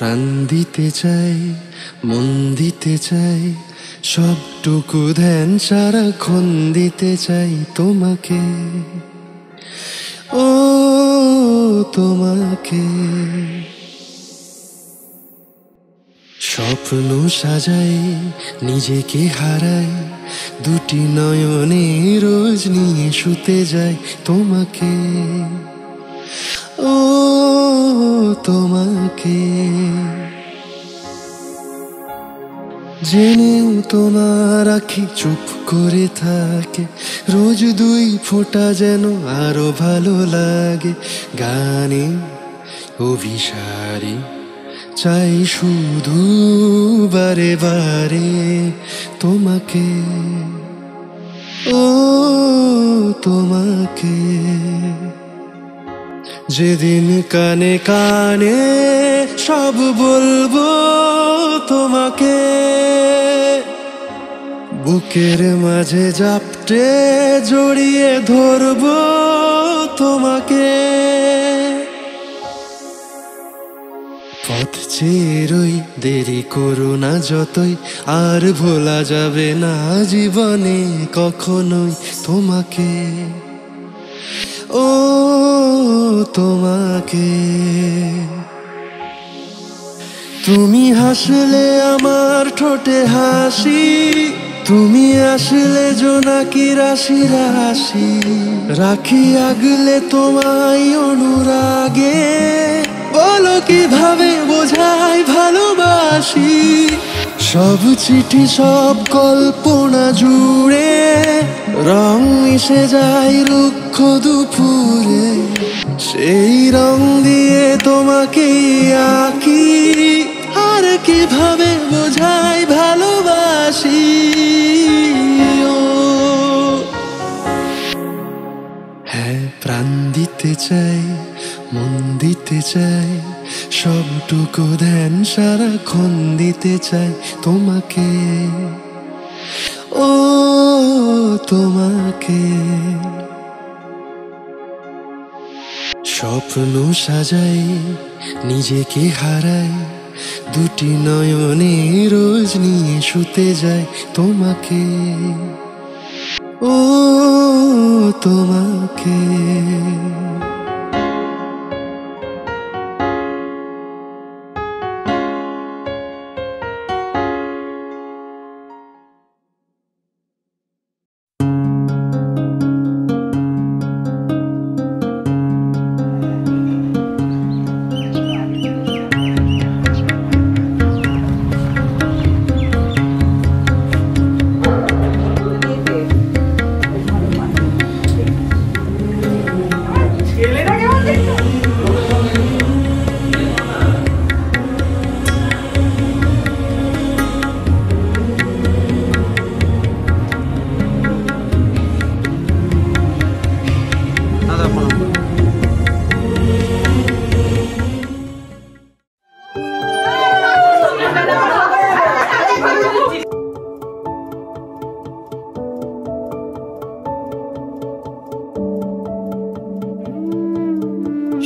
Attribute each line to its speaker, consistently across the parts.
Speaker 1: প্রাণ দিতে চাই, মন দিতে চাই, সবটুকু ধ্যান সারাক্ষণ দিতে চাই তোমাকে, ও তোমাকে। স্বপ্ন সাজাই, নিজেকে হারাই, দুটি নয়নে রোজ নিয়ে শুতে যাই তোমাকে, ও তোমাকে। জেনেও তোমার আখি চুপ করে থাকে, রোজ দুই ফোঁটা যেন আরো ভালো লাগে। গানে অভিসারে চাই শুধু বারে বারে তোমাকে, ও তোমাকে। যেদিন কানে কানে সব বলবো তোমাকে, বুকের মাঝে জাপটে জড়িয়ে ধরবো তোমাকে। পথ চেয়ে রই, দেরি করো না যতই, আর ভোলা যাবে না জীবনে কখনোই তোমাকে, ও তোমাকে। তুমি হাসলে আমার ঠোঁটে হাসি, তুমি আসলে জোনাকি রাশি রাশি, রাখি আগলে তোমায় অনুরাগে, বলো কিভাবে বোঝাই ভালোবাসি। সব চিঠি সব কল্পনা জুড়ে রং মিশে যায় রুক্ষ দুপুরে, সেই রং দিয়ে তোমাকে আঁকি, আর কিভাবে বোঝাই ভালোবাসি। ও হ্যাঁ, প্রাণ দিতে চাই, মন দিতে চাই, সবটুকু ধ্যান সারাক্ষণ দিতে চাই তোমাকে, ও তোমাকে। স্বপ্ন সাজাই, নিজেকে হারাই, দুটি নয়নে রোজ নিয়ে শুতে যাই তোমাকে, ও তোমাকে।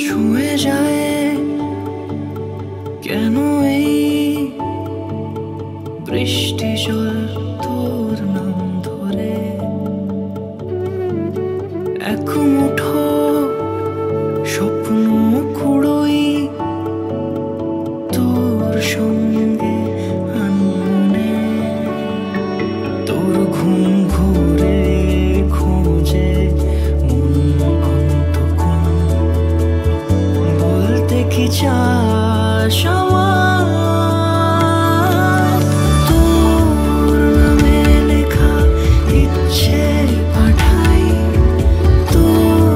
Speaker 2: ছুঁয়ে যায় কেন এই বৃষ্টি জল তোর নাম ধরে, এক মুঠো স্বপ্ন কুড়োই তোর সঙ্গে আনমনে, তোর ঘুম ঘুরে খোঁজে মন অন্তকোণ, বলতে কি চাস আমার, তোর নামে লেখা ইচ্ছে পাঠাই, তোর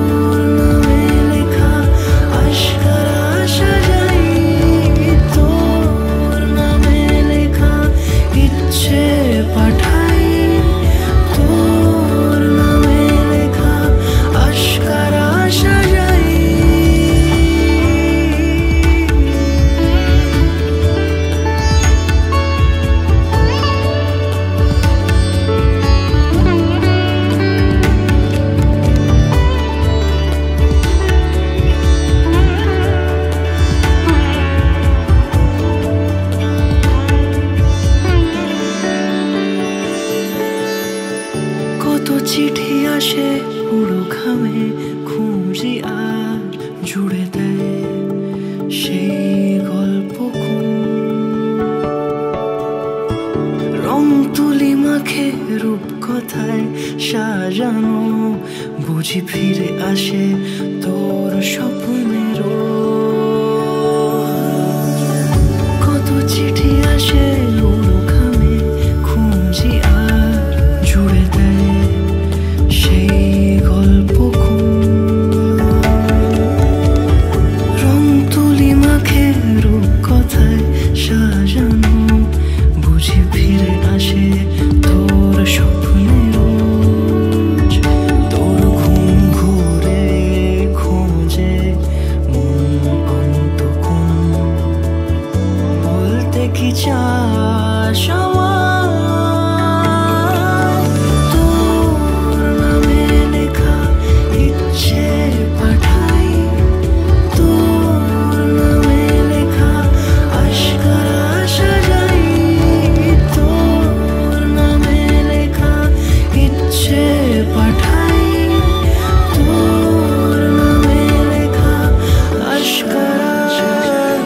Speaker 2: খামে খুঁজি আর জুড়ে দেয় সেই গল্প রং তুলি মাখে রূপ কথায় সাজানো বুঝি ফিরে আসে তোর স্বপ্নেরও কত চিঠি আসে উড়ো খামে খুঁজি আর জুড়ে দেয় সেই গল্প রং তুলি মাখে রূপ কথায় সাজানো বুঝি ফিরে আসে তোর স্বপ্নের রোজ তোর ঘুম ঘুরে খোঁজে মন অন্তকোণ বলতে কি চাস আমায় তোর নামে লেখা ইচ্ছে পাঠাই তোর নামে লেখা আশকারা সাজাই তোর নামে লেখা ইচ্ছে পাঠাই তোর নামে লেখা আশকারা সাজাই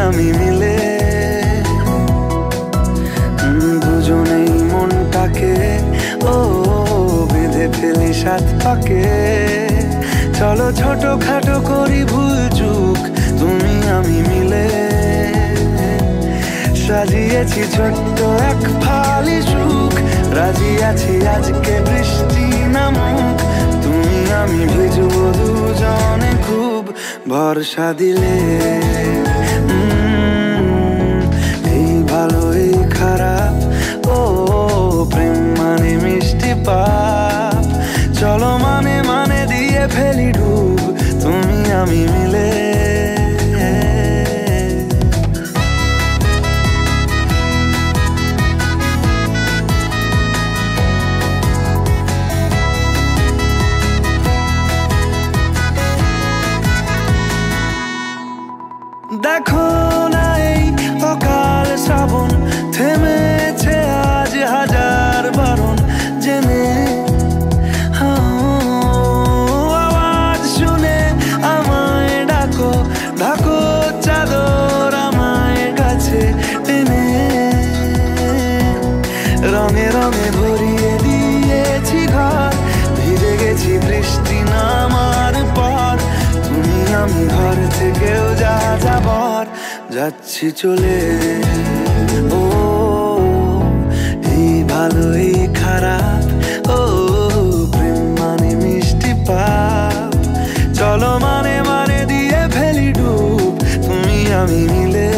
Speaker 2: আমি মিলে দুজনেই মনটাকে ও বেঁধে ফেলি সাত পাকে চলো ছোট খাটো করি ভুল চুক তুমি আমি মিলে সাজিয়েছি ছোট্ট এক ফালি সুখ রাজি আছি আজকে বৃষ্টি নামুক তুমি আমি ভিজবো দুজনে খুব ভরসা দিলে এই ভালো এই খারাপ ও প্রেম মানে মিষ্টি পাপ চলো মানে মানে দিয়ে ফেলি ডুব তুমি আমি মিলে দেখো না এই অকাল শ্রাবণ থেমেছে আজ হাজার বারণ জেনে আওয়াজ শুনে আমায় ডাকো ডাকো চাদর আমায় কাছে টেনে রঙে রঙে ভরিয়ে দিয়েছি ঘর ভিজে গেছি বৃষ্টি নামার পর তুমি আমি ঘর থেকেও যা যাবার যাচ্ছি চলে ও এই ভালো এই খারাপ ও প্রেম মানে মিষ্টি পাপ চলো মানে মানে দিয়ে ফেলি ডুব তুমি আমি মিলে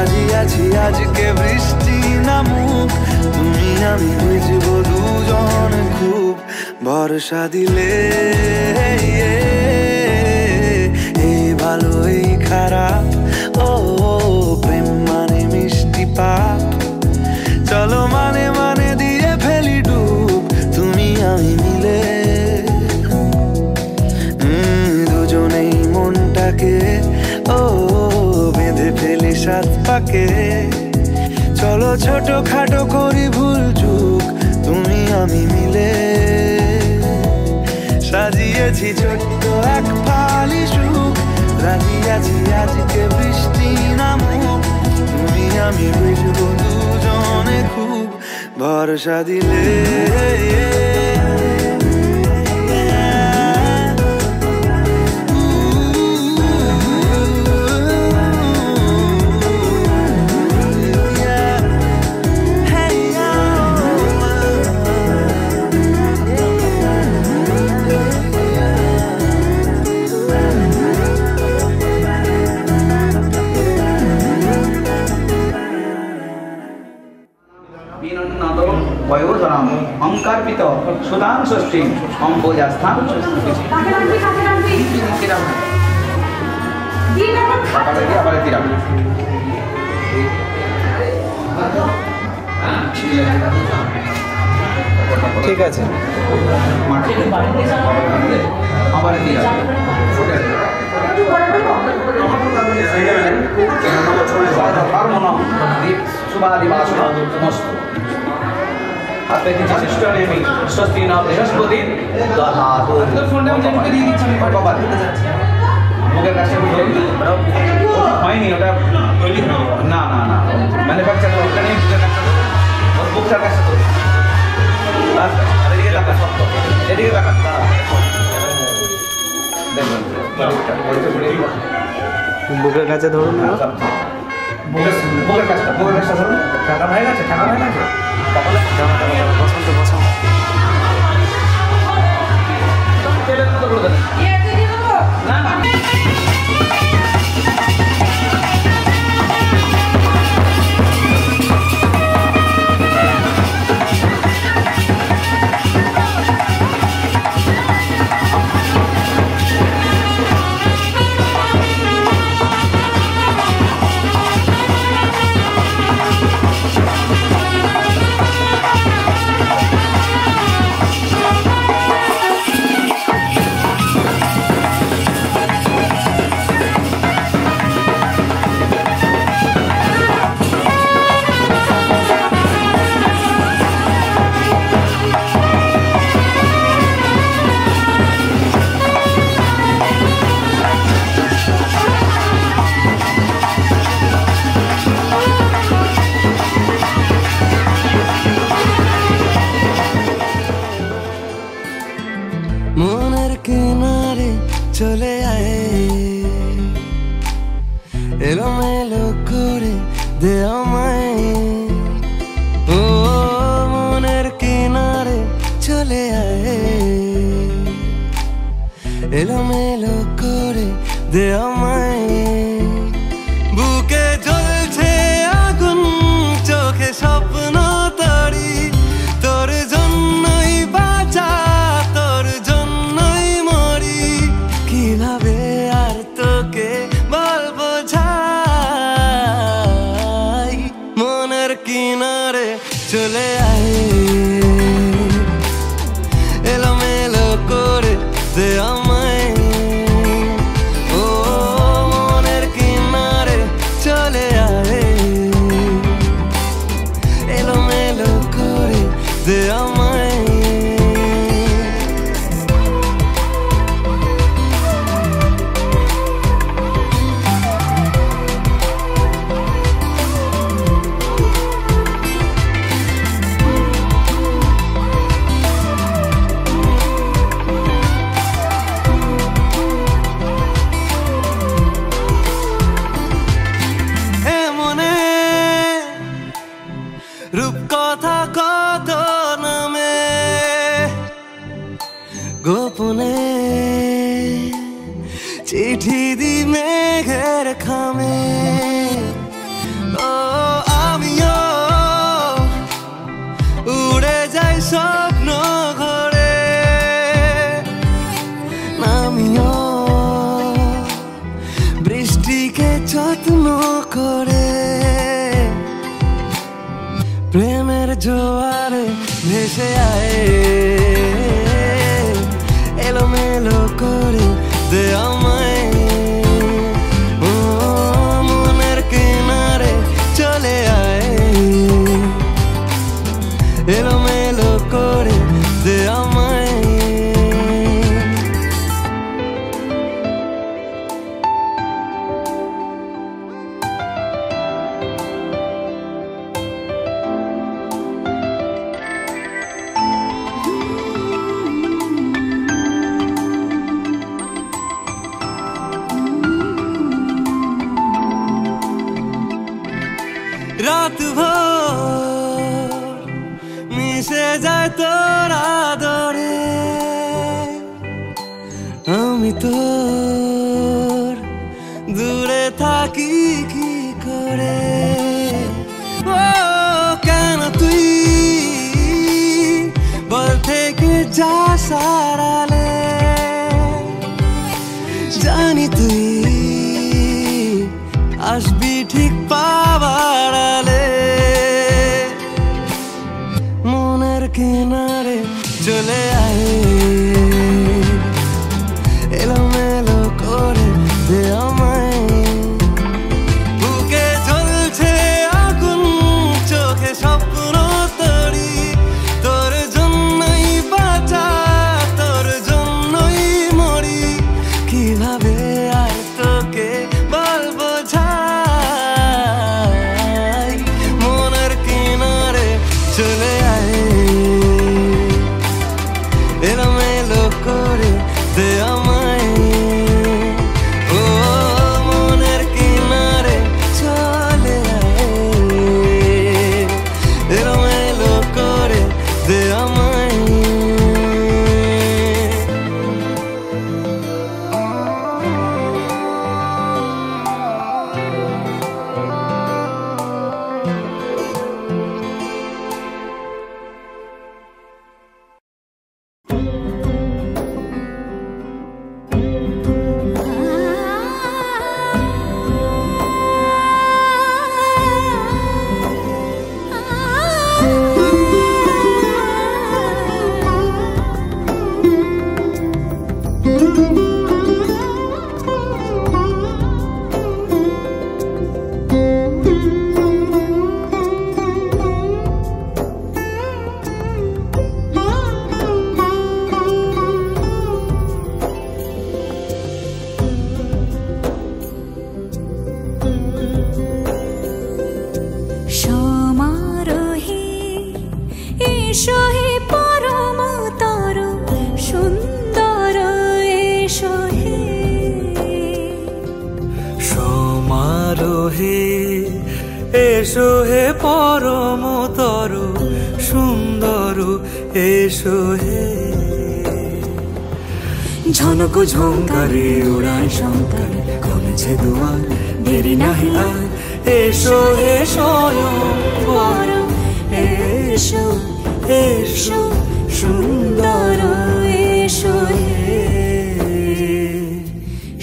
Speaker 2: রাজি আছি আজকে বৃষ্টি নামুক, তুমি আমি ভিজবো দুজন খুব। ভরসা দিলে এই ভালো এই খারাপ, ও প্রেম মানে মিষ্টি পাপ। চলো মানে মানে দিয়ে ফেলি ডুব, তুমি আমি মিলে। দুজনেই মনটাকে ও বেঁধে ফেলি সাত পাকে। চলো ছোট খাটো করি ভুল চুক, তুমি আমি মিলে। সাজিয়েছি ছোট্ট এক ফালি সুখ, রাজি আছি আজকে বৃষ্টি নামুক, তুমি আমি বুঝবো দুজনে খুব। ভরসা দিলে
Speaker 3: অঙ্কার্পিত সুদান ষষ্ঠী অম্বুজাস্থান
Speaker 4: ঠিক আছে
Speaker 3: স্বস্তি না বৃহস্পতি মুখের কাছে হয়নি ওটা না না না ম্যানুফ্যাকচার ওটা নেই বুকটার কাছে তো এদিকে দেখা এদিকে দেখা
Speaker 4: বুকের কাছে ধরুন
Speaker 3: বুকের কাছে ধরুন। টাকা হয়ে গেছে
Speaker 4: বসন্ত বসন্ত
Speaker 3: না না
Speaker 1: মনের কিনারে চলে আয়, এলোমেলো করে দে আমায়। ও মনের কিনারে চলে আয়, এলোমেলো করে দে আমায়। বুকে জ্বলছে আগুন, চোখে স্বপ্ন তরি, তোর জন্যই বাঁচা, তোর জন্যই মরি। কিভাবে আর তোকে বলবো যাই, মনের কিনারে চলে আয়, এলোমেলো করে দে আমায়। ও মনের কিনারে চলে আয়, এলোমেলো করে দে আমায়। রূপকথা কত নামে গোপনে চিঠি দি মেঘের খামে। ও
Speaker 2: জোয়ারে ভেসে আয়, এলোমেলো করে দে আমায়, ও মনের কিনারে চলে আয়, এলোমেলো করে দে আমায়। রাত ভোর মিশে যায় তোর আদরে, আমি তোর দূরে থাকি কি করে, ও কেন তুই বল থেকে যা সারালে, জানি তুই আসবি ঠিক পাবার আলে, মনের কিনারে চলে আয়, এলোমেলো করে দে আমায়, বুকে জ্বলছে আগুন, চোখে স্বপ্ন তরি, তোর জন্যই বাঁচা, তোর জন্যই মরি, কিভাবে আর তোকে বলবো ঝাই, মনের কিনারে চলে আয়, এলোমেলো করে দে আমায়, ও মনের কিনারে চলে আয়, এলোমেলো করে দে আমায়। এসো হে পরমতর সুন্দর, এসো হে ঝনক ঝঙ্কারে উড়ায় শঙ্কর, কমেছে দুয়ার দেরি নাহি আর, এসো হে স্বয়ংবর, এসো এসো সুন্দর, এসো হে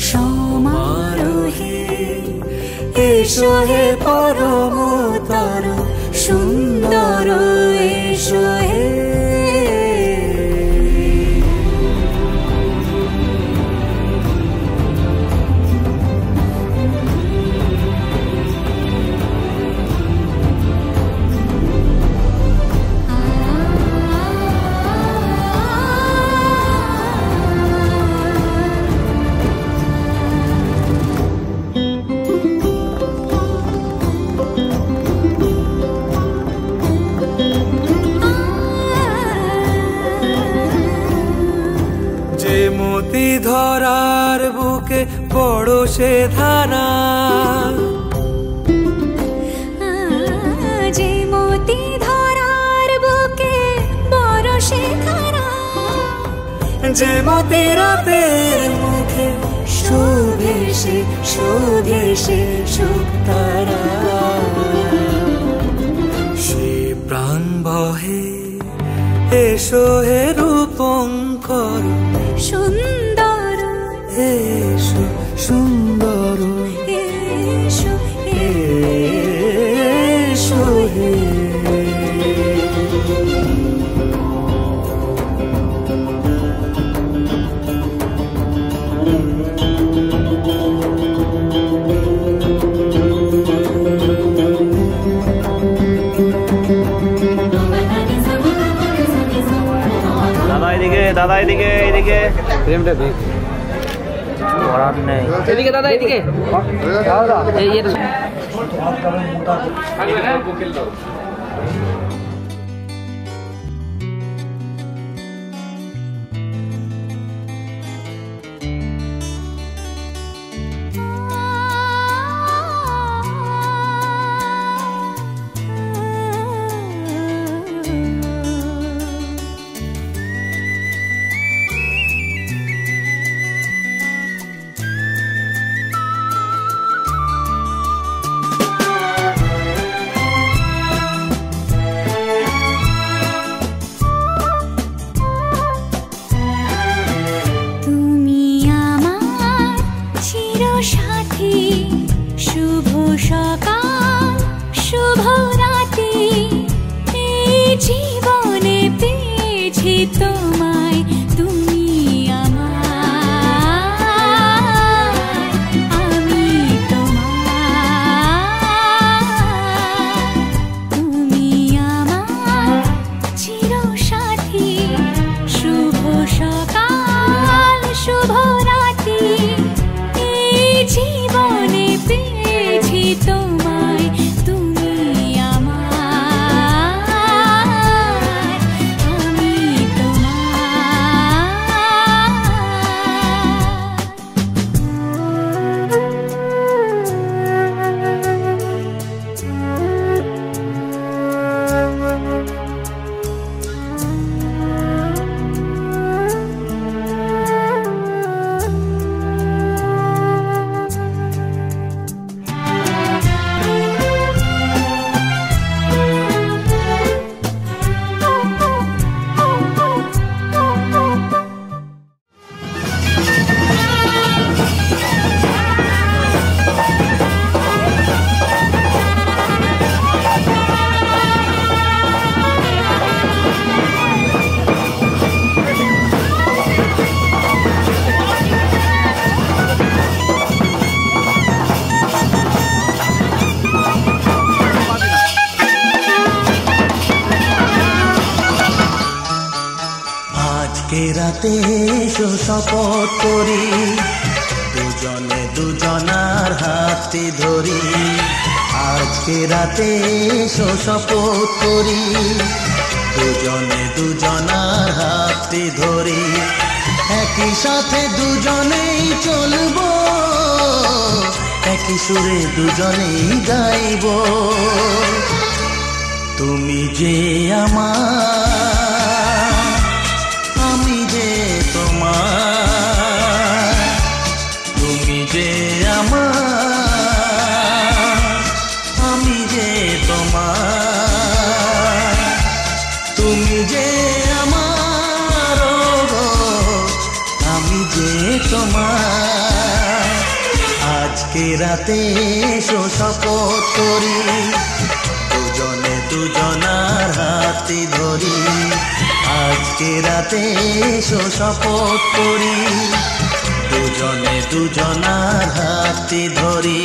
Speaker 2: সমারোহে, এসো হে পরমতর সুন্দর, এসো হে ধরার বুকে বড় সে ধারা,
Speaker 5: যে মতি ধরার বুকে বড় সে ধারা,
Speaker 2: যে মতি রাতের মুখে শোভে সে শুকতারা, সে প্রাণ বহে, এসো হে রূপঙ্কর
Speaker 5: সুন্দর,
Speaker 2: এসো সুন্দর,
Speaker 5: এসো
Speaker 2: এসো হে
Speaker 4: দাদা এদিকে এদিকে ফ্রেমটা দেখ করার নেই এদিকে দাদা এদিকে এই এটা
Speaker 6: রাতে এসো শপথ করি দুজনে দুজনার হাতে ধরি আজকে রাতে এসো শপথ করি দুজনে দুজনার হাতে ধরি একই সাথে দুজনেই চলবো একই সুরে দুজনেই গাইব তুমি যে আমার তুমি যে আমার আমি যে তোমার তুমি যে আমার আমি যে তোমার আজকে রাতে এসো শপথ করি দুজনে দুজনার হাতে ধরি আজকে রাতে এসো শপথ করি দুজনে দুজনার হাতে ধরি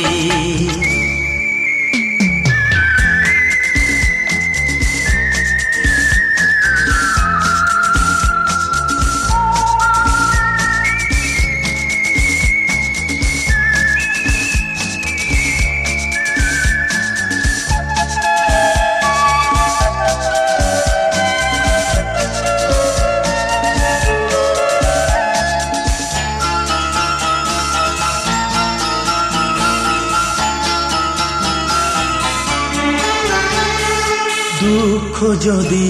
Speaker 6: দুঃখ যদি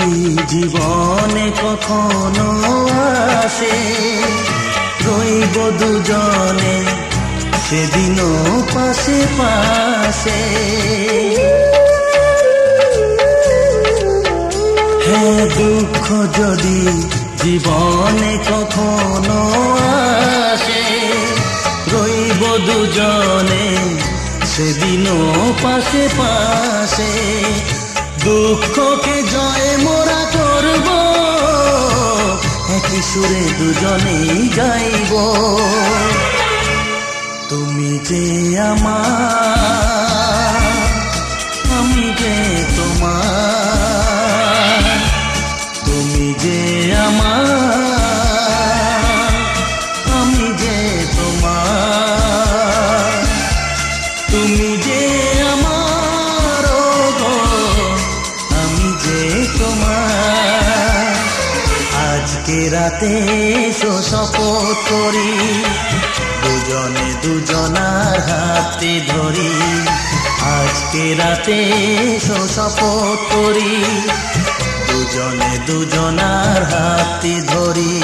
Speaker 6: জীবনে কখনো আসে রইব দুজনে সেদিনও পাশে পাশে হ্যাঁ দুঃখ যদি জীবনে কখনো আসে রইব দুজনে সেদিনও পাশে পাশে দুঃখকে জয় মোরা করব একই সুরে দুজনেই গাইব তুমি যে আমার আমি যে তোমার তুমি যে আমার রাতে এসো শপথ করি, দুজনে দুজনার হাতে ধরি। আজকে রাতে এসো শপথ করি, দুজনে দুজনার হাতে ধরি।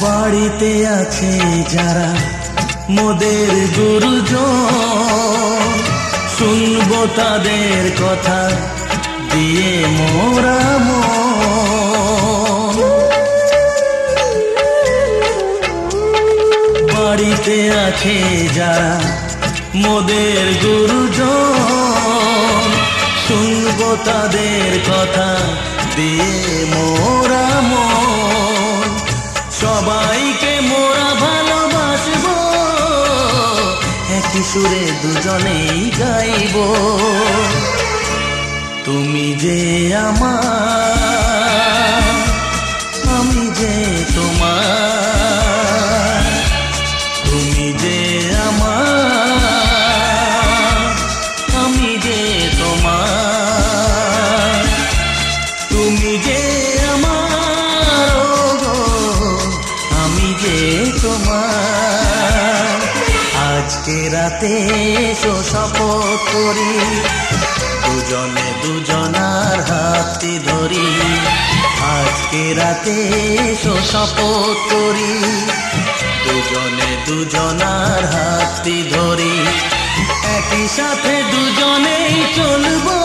Speaker 6: বাড়িতে আছে যারা মোদের গুরুজন, শুনবো তাদের কথা দিয়ে মোরা মন। বাড়িতে আছে যারা মোদের গুরুজন, শুনবো তাদের কথা দিয়ে মোরা মন। সবাইকে মোরা ভালোবাসবো, একই সুরে দুজনেই গাইব। তুমি যে আমার, আমি যে তোমার। তুমি যে আমার, আমি যে তোমার। তুমি যে আমার, আমি যে তোমার। আজকে রাতে এসো শপথ করি, দুজনে দুজনার হাতে ধরি। আজকে রাতে এসো শপথ করি, দুজনে দুজনার হাতে ধরি। একই সাথে দুজনেই চলবো,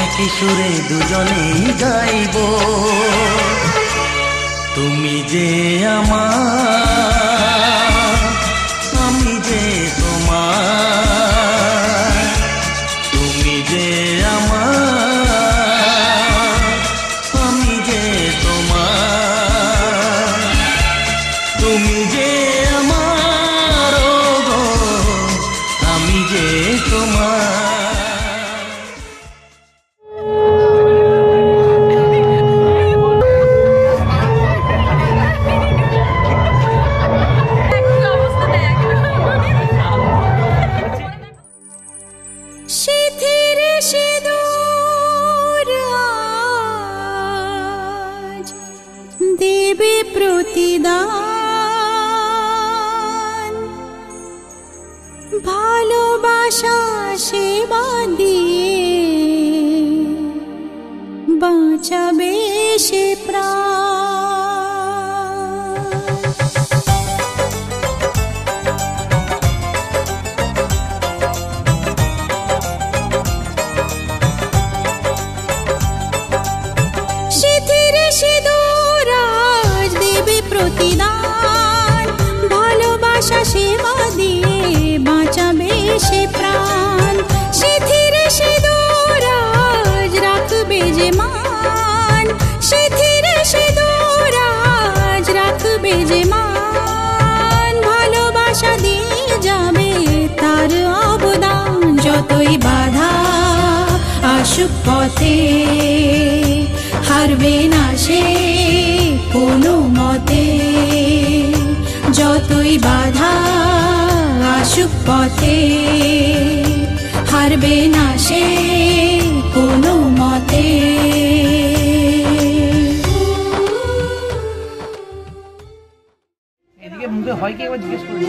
Speaker 6: একই সুরে দুজনেই গাইব। তুমি যে আমার, আমি যে তোমার। তুমি যে আমার, আমি যে তোমার। তুমি যে আমার, আমি যে তোমার।
Speaker 5: সিঁথির সিঁদুর আজ দেবে প্রতিদান, ভালোবাসা সেবা দিয়ে বাঁচাবে সে প্রাণ। সিঁথির সিঁদুর আজ দেবে প্রতিদান, ভালোবাসা সেবা দিয়ে বাঁচাবে সে প্রাণ। সিঁথির সিঁদুর আজ রাখবে যে মান, সিঁথির সিঁদুর আজ রাখবে যে মান। ভালোবাসা দিয়ে যাবে তার অবদান, যতই বাধা আসুক পথে হারবে না সে কোনো মতে। যতই বাধা আসুক পথে হারবে না সে কোনো মতে।
Speaker 4: এদিকে মুখে হয় কি একবার জিজ্ঞেস করি।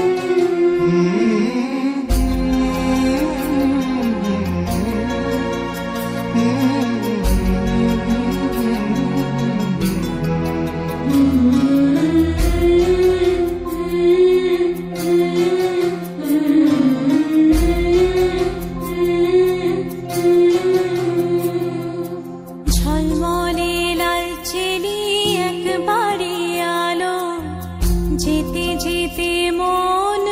Speaker 5: ঝলমলে লালচেলি একবারে আলো, যেতে যেতে মন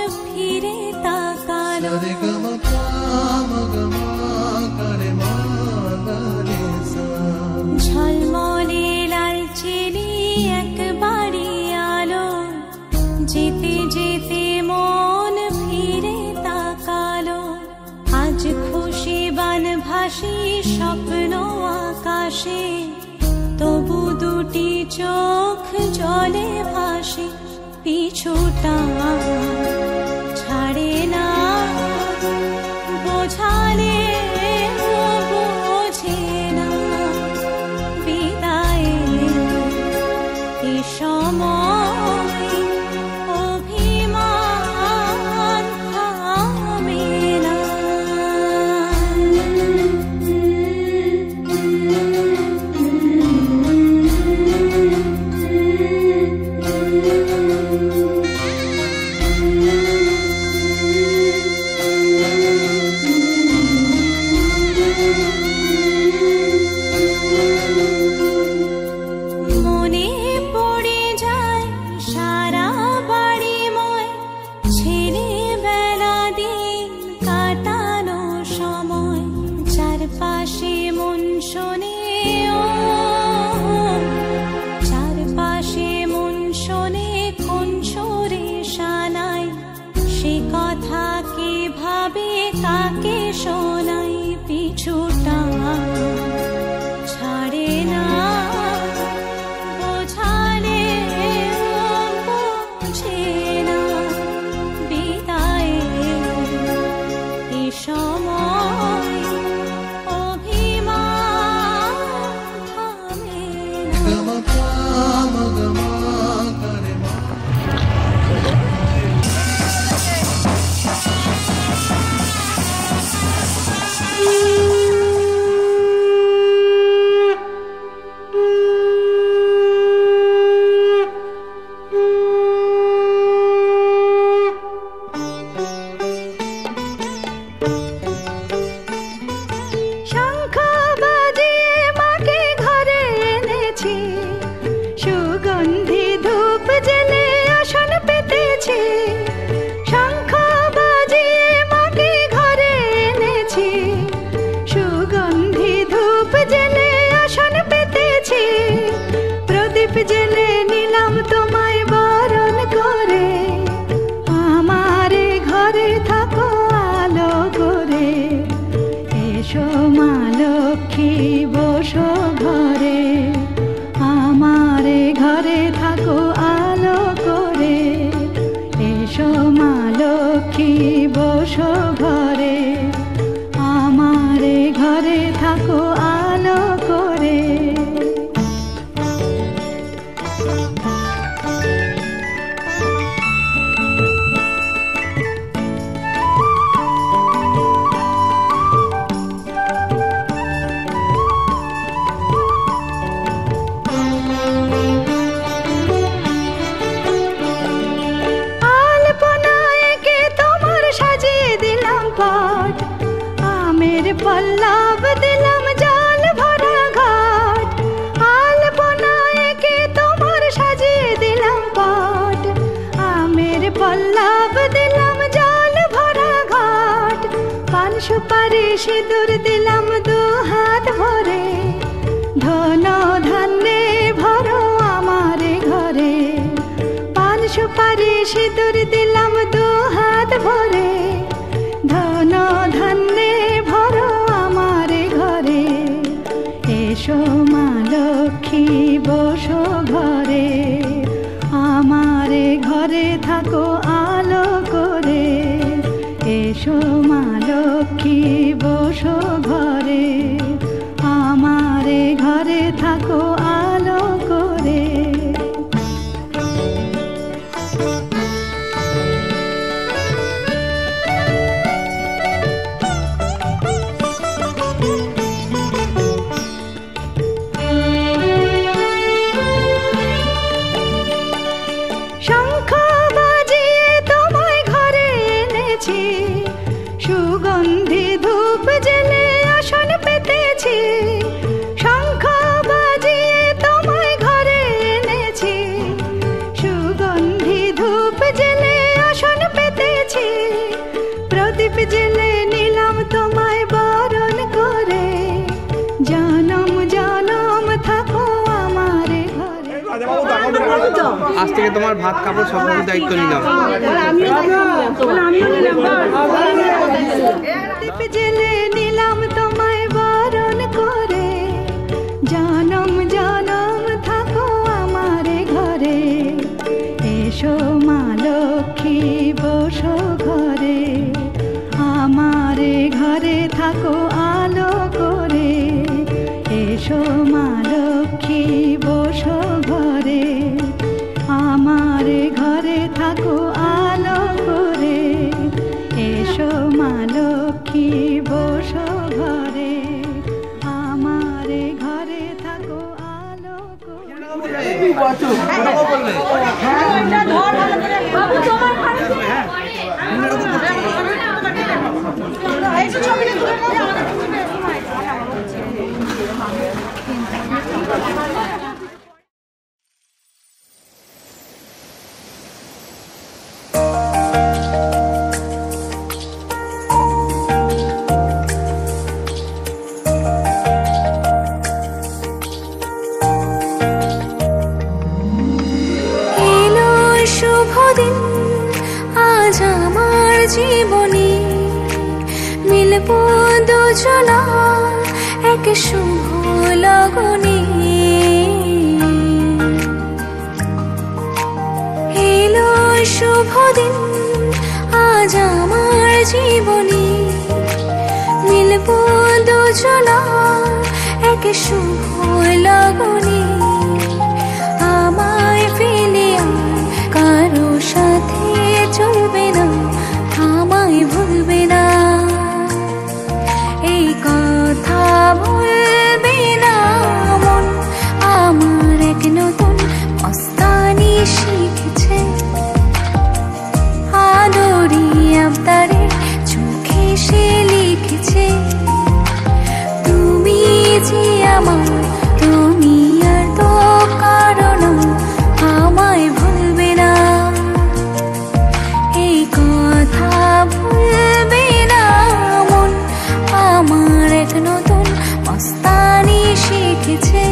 Speaker 5: ভাসি স্বপ্ন আকাশে, তবু দুটি চোখ জলে ভাসে, পিছুটা ছাড়ে না, বোঝালে বোঝে না, বিদায় এ সময় অভিমান থামে না। মনে পড়ে যায় সারা বাড়িময় ছেলেবেলা দিন কাটানো সময়, চারপাশে মন শোনে চারপাশে মন শোনে কোন সুরে শানাই, সে কথা কে ভাবে কাকে শোনাই, পিছুটা ছাড়ে না, বোঝালে বোঝে না, বিদায় এ সময় অভিমান থামে না। শঙ্খ বাজিয়ে মাকে ঘরে এনেছি, সুগন্ধি ধূপ জেলে আসন পেতেছি, শঙ্খ বাজিয়ে মাকে ঘরে এনেছি, সুগন্ধি ধূপ জেলে আসন পেতেছি, প্রদীপ জেলে নিলাম তোমায় বরণ করে, আমারে ঘরে থাকো আলো করে, এসো মা লক্ষ্মী বসো ঘরে, আমারে ঘরে থাকো আলো করে, এসো মা লক্ষ্মী বসো ঘরে, আমারে ঘরে থাকো আলো করে। আলপনায় কে তোমার সাজিয়ে দিলাম পট, আমের পল্লব দিলাম জল ভরা ঘাট, আলপনায় কে তোমার সাজিয়ে দিলাম পট, আমের পল্লব দিলাম জল ভরা ঘাট, পান সুপারি সিঁদুর দিলাম দু হাত ভরে, ধন ধান্যে ভরো আমারে ঘরে, পান সুপারি সিঁদুর দিলাম দু হাত ভরে, ধন ধান্যে ভরো আমারে ঘরে, এসো মা লক্ষ্মী বসো ঘরে, আমারে ঘরে থাকো আলো করে, এসো মা লক্ষ্মী বসো ঘরে, আমারে ঘরে থাকো আলো করে। শঙ্খ বাজিয়ে তোমায় ঘরে এনেছি, সুগন্ধি ধূপ জেলে আসন পেতেছি, শঙ্খ বাজিয়ে তোমায় ঘরে এনেছি, সুগন্ধি ধূপ জেলে আসন পেতেছি, প্রদীপ জেলে নিলাম তোমায় বরণ করে, জনম জনম থাকো আমারে ঘরে।
Speaker 4: আজ থেকে তোমার ভাত কাপড় সব কিছু দায়িত্ব নিলাম।
Speaker 5: জেলে নিলাম তোমায় থাকো আলো করে, এসো মা লক্ষ্মী বসো ঘরে, আমার ঘরে থাকো আলো করে, এসো মা লক্ষ্মী বসো ঘরে, আমার ঘরে থাকো আলো জীবনে মিলব দুজনা এক শুভ লগনে, এলো শুভ দিন আজ আমার জীবনে, মিলব দুজনা এক শুভ লগনে, আমায় ফেলে আর কারো সাথে চলবে না, আমায় ভুলবে না, এই কথা ভুলবে না মন, আমার এক নতুন মস্তানি শিখেছে, আদরি আবদারে চোখে সে লিখেছে, তুমি যে আমার, তুমি আর তো কারণ আমায় ভুলবে না, এই কথা ভুলবে না মন, আমার এক নতুন মস্তানি শিখেছে।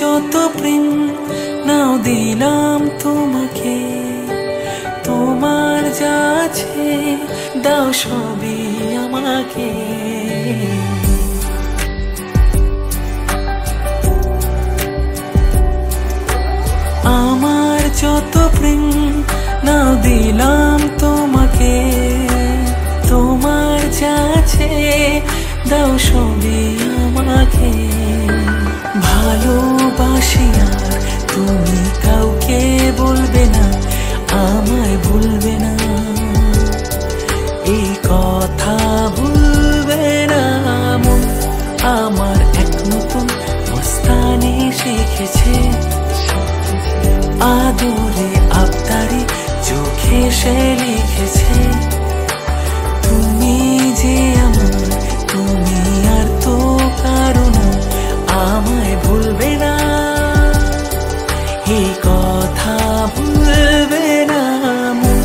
Speaker 6: যত প্রেম নাও দিলাম তোমাকে, তোমার যা আছে দাও সবই আমাকে, আমার যত প্রেম নাও দিলাম তোমাকে, তোমার যা আছে দাও সবই আমাকে, ভালোবাসি আর তুমি কাউকে বলবে না, আমায় ভুলবে না, এই কথা ভুলবে না মন, আমার এক নতুন মস্তানি শিখেছে, আদরে আবদারে চোখে সে লিখেছে, তুমি যে আমার, তুমি আর তো কারো না, আমায় ভুলবে না, এই কথা ভুলবে না মন,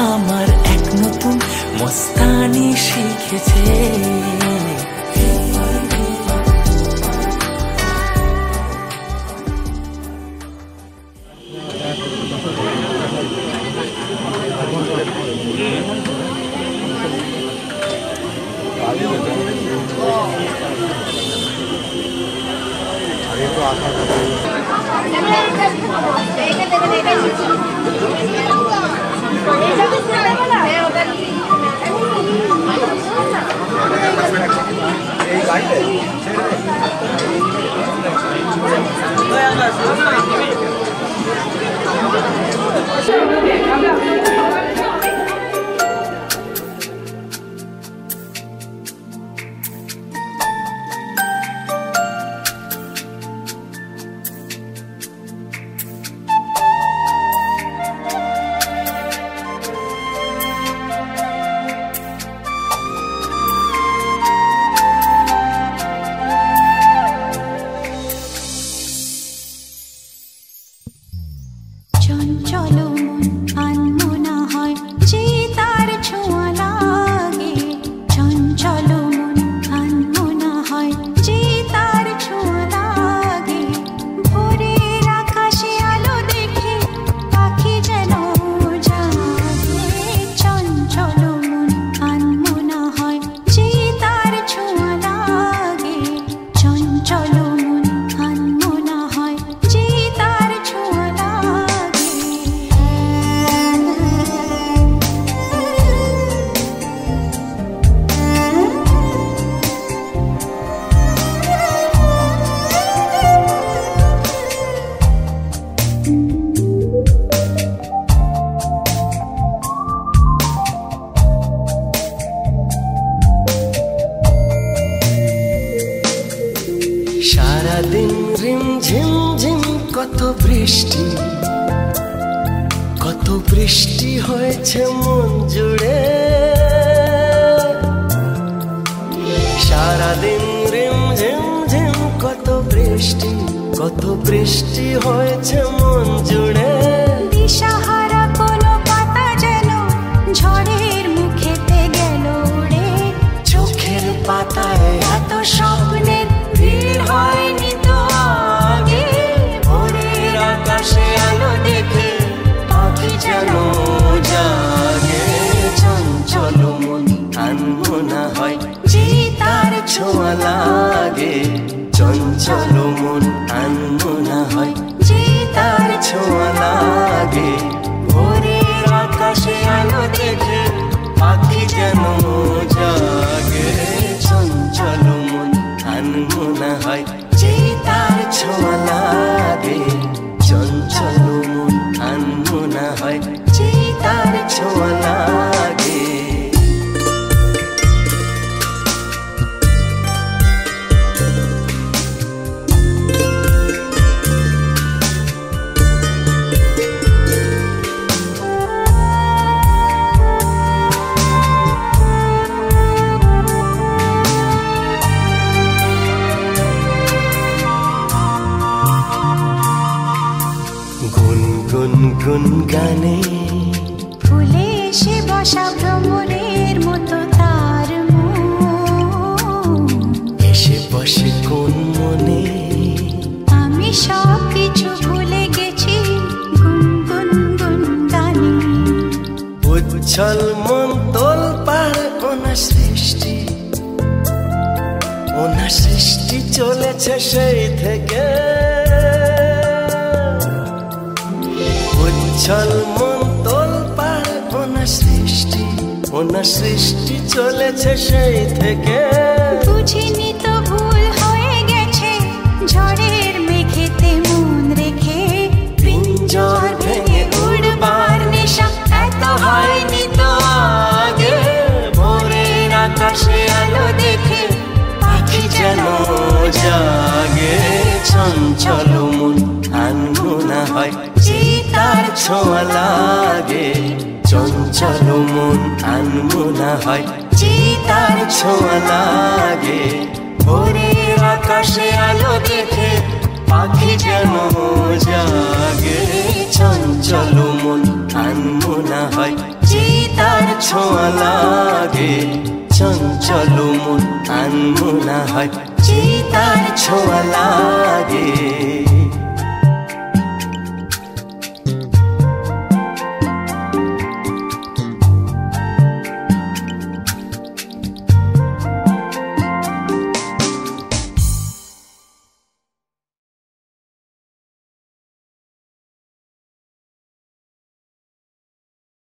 Speaker 6: আমার এক নতুন মস্তানি শিখেছে।
Speaker 5: চঞ্চল মন আনমনা
Speaker 1: সারাদিন রিম ঝিম ঝিম কত বৃষ্টি হয়েছে মন জুড়ে। সারাদিন রিম ঝিম ঝিম কত বৃষ্টি হয়েছে মন জুড়ে।
Speaker 5: দিশাহারা কোনো পাতা যেন ঝড়ের মুখেতে গেল উড়ে।
Speaker 1: চোখের পাতায় এত স্বপ্নের ভিড় হয়নি তো আগে। ভোরের আকাশে আলো দেখে পাখি যেন জাগে। চঞ্চল মন আনমনা হয় যে তার ছোঁয়া লাগে। চঞ্চল মন আনমনা হয় যে তার ছোঁয়া লাগে। ভোরের আকাশে আলো দেখে পাখি যেন জাগে। চঞ্চল মন আনমনা হয় যে তার ছোঁয়া লাগে। চঞ্চল মন আনমনা হয় যে তার ছোঁয়া লাগে। গুনগুন গানে
Speaker 5: ফুলে এসে বসা ভ্রমরের মতো তার মন।
Speaker 1: এসে বসে কোন মনে
Speaker 5: আমি সব কিছু ভুলে গেছি গুনগুন গুন গানে।
Speaker 1: উচ্ছল মন তোল পার ওনা সৃষ্টি চলেছে সেই থেকে। উচ্ছল মন তোল পার ওনা সৃষ্টি চলেছে সেই থেকে।
Speaker 5: বুঝিনি তো ভুল হয়ে গেছে ঝড়ের মেঘেতে মন রেখে।
Speaker 1: পিঞ্জর ভেঙে উড়বার নেশা এত হয়নি তো আগে। ভোরের আকাশে আলো দেখে পাখি যেন জাগে। চঞ্চল মন আনমনা হয় যে তার ছোঁয়া লাগে। চঞ্চল মন আনমনা হয় যে তার ছোঁয়া লাগে। ভোরের আকাশে আলো দেখে পাখি যেন জাগে। চঞ্চল মন আনমনা হয় যে তার ছোঁয়া লাগে। চঞ্চল মন আনমনা হয় যে তার ছোঁয়া লাগে।